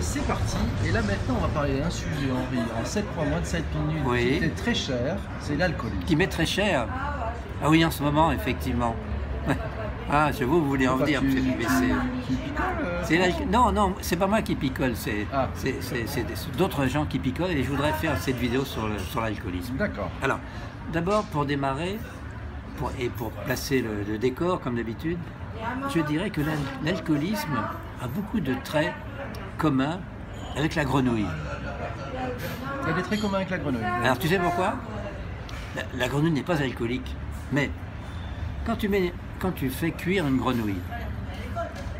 c'est parti. Et là maintenant, on va parler d'un sujet, Henri, en 7 points, moins de 7 minutes, Oui. qui était très cher, c'est l'alcoolisme. Qui m'est très cher. Ah oui, en ce moment, effectivement. Ah, je vous voulez en venir, monsieur BBC. Tu picoles, Non, non, c'est pas moi qui picole, c'est Ah. d'autres gens qui picolent et je voudrais faire cette vidéo sur l'alcoolisme. D'accord. Alors, d'abord, pour démarrer, pour placer le décor, comme d'habitude, je dirais que l'alcoolisme a beaucoup de traits communs avec la grenouille. Il y a des traits communs avec la grenouille. Alors, tu sais pourquoi? La grenouille n'est pas alcoolique, mais quand tu fais cuire une grenouille,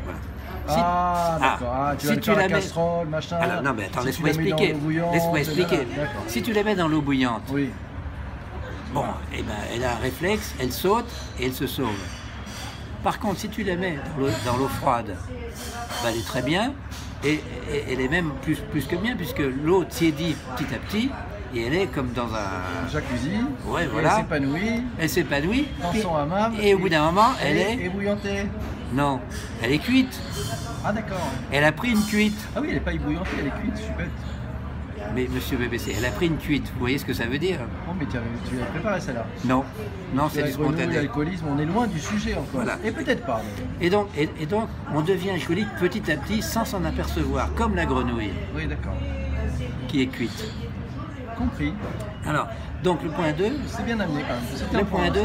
voilà. Ah, d'accord. Ah, tu vas le faire à la casserole, machin. Alors, non, mais attends, Si laisse-moi tu la mets dans expliquer. l'eau bouillante, Laisse-moi expliquer. d'accord. Si tu la mets dans l'eau bouillante, Oui. bon, eh ben, elle a un réflexe, elle saute et elle se sauve. Par contre, si tu la mets dans l'eau froide, ben, elle est très bien et elle est même plus que bien puisque l'eau tiédit petit à petit et elle est comme dans un Jacuzzi. Ouais, Et voilà. Elle s'épanouit. Elle s'épanouit Dans son hammam. et au bout d'un moment, elle est... ébouillantée. Non, elle est cuite. Ah, d'accord. Elle a pris une cuite. Ah oui, elle n'est pas ébouillantée, elle est cuite, je suis bête. Mais monsieur BBC, elle a pris une cuite. Vous voyez ce que ça veut dire? Oh, mais tu avais préparé celle-là. Non, non, c'est La du grenouille, spontané. l'alcoolisme, on est loin du sujet encore. Voilà. Et peut-être pas. mais- Et donc, on devient alcoolique petit à petit sans s'en apercevoir, comme la grenouille Oui, d'accord. qui est cuite. Compris. Alors, donc le point 2, C'est bien amené quand même. C'était un le point 2,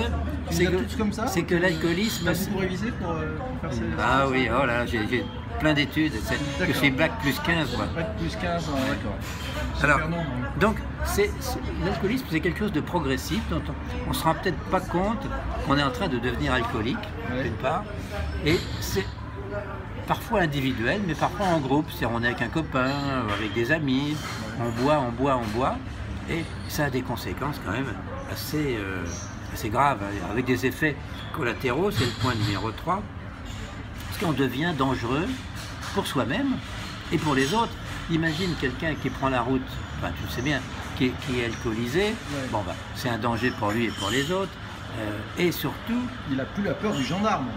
Tu c'est les as tous comme ça que l'alcoolisme... Tu as beaucoup révisé pour faire ces... Ah oui, oh là, j'ai plein d'études, je D'accord. suis bac plus 15 moi. Bac plus 15, d'accord. Alors, Super nom, hein. donc, l'alcoolisme, c'est quelque chose de progressif dont on ne se rend peut-être pas compte qu'on est en train de devenir alcoolique, Ouais. d'une part, et c'est parfois individuel, mais parfois en groupe, c'est-à-dire on est avec un copain, avec des amis, on boit, et ça a des conséquences quand même assez graves, hein, avec des effets collatéraux, c'est le point numéro 3, parce qu'on devient dangereux pour soi-même et pour les autres. Imagine quelqu'un qui prend la route, enfin tu le sais bien, qui est alcoolisé, Ouais. bon bah c'est un danger pour lui et pour les autres, et surtout, Il a plus la peur du gendarme.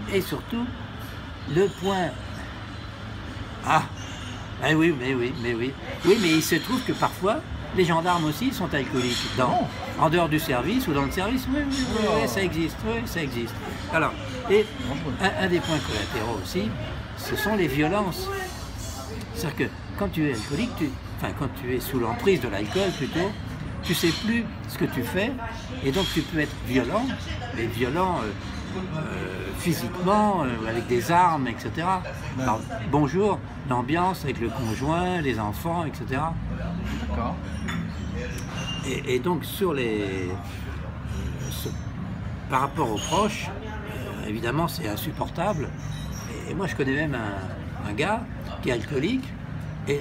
le point... Ah oui, oui, mais il se trouve que parfois, les gendarmes aussi sont alcooliques, en dehors du service ou dans le service, oui, ça existe, Alors, et un des points collatéraux aussi, ce sont les violences. C'est-à-dire que quand tu es alcoolique, quand tu es sous l'emprise de l'alcool plutôt, tu sais plus ce que tu fais, et donc tu peux être violent, mais violent physiquement, avec des armes, etc. Alors, bonjour, l'ambiance avec le conjoint, les enfants, etc. D'accord. Et donc par rapport aux proches, évidemment c'est insupportable. Et moi je connais même un gars qui est alcoolique et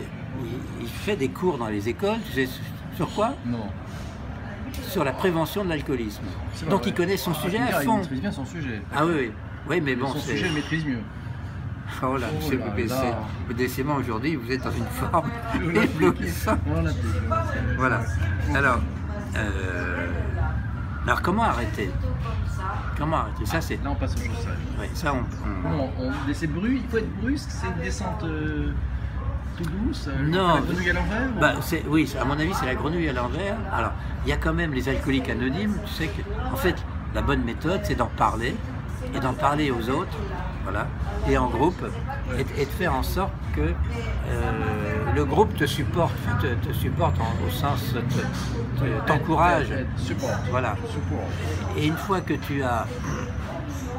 il fait des cours dans les écoles, tu sais sur quoi? Non. Sur la prévention de l'alcoolisme. C'est Donc vrai, il connaît son sujet c'est à clair, fond. Il maîtrise bien son sujet. Ah oui, mais bon, son c'est... sujet, il maîtrise mieux. Oh là, monsieur là BBC, là. décidément aujourd'hui, vous êtes dans une forme éblouissante. Voilà. Voilà. Alors, comment arrêter? Comment arrêter? Ça, c'est... Là, on passe aux choses sérieuses. Ouais, ça, C'est brusque, il faut être brusque, c'est une descente tout douce. Non. La grenouille à l'envers ou- Bah, oui, à mon avis, c'est la grenouille à l'envers. Alors, il y a quand même les alcooliques anonymes. Tu sais que, en fait, la bonne méthode, c'est d'en parler et d'en parler aux autres, voilà, et en groupe, et de faire en sorte que le groupe te supporte, te supporte au sens t'encourage. Support. Voilà. Support. Et une fois que tu as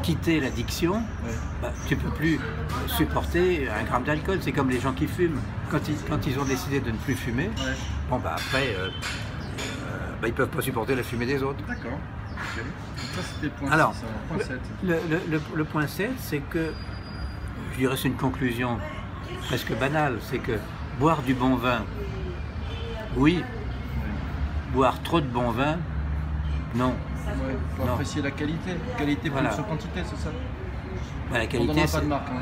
quitté l'addiction, Ouais. bah, tu ne peux plus supporter un gramme d'alcool. C'est comme les gens qui fument. Quand ils ont décidé de ne plus fumer, Ouais. bon, bah, après, ils ne peuvent pas supporter la fumée des autres. D'accord. Ok. Donc ça, c'était le point Alors, 6, point 7. le point 7, c'est que, je dirais c'est une conclusion presque banale, c'est que boire du bon vin, oui, boire trop de bon vin, non. Ouais, faut Non. apprécier la qualité. Qualité Voilà. sur quantité, c'est ça. Bah, la On qualité, donnera pas de marque. Hein.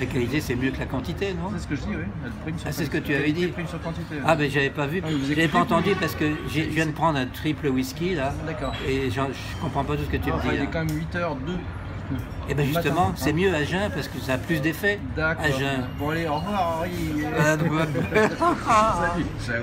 la qualité, c'est mieux que la quantité, non? C'est ce que je dis, oui. Elle prime sur Ah, c'est ce que tu quantité. avais Qualité dit. prime sur quantité. Ah ben j'avais pas vu, Ah, vous j'avais écoutez pas entendu plus. parce que je viens de prendre un triple whisky là, D'accord. et je comprends pas tout ce que tu me Enfin, dis il est là. quand même 8h02. Et bien justement, Matin. c'est mieux à jeun parce que ça a plus d'effet à D'accord. jeun. Bon allez, au revoir Henri. Voilà, donc, Salut. Ciao.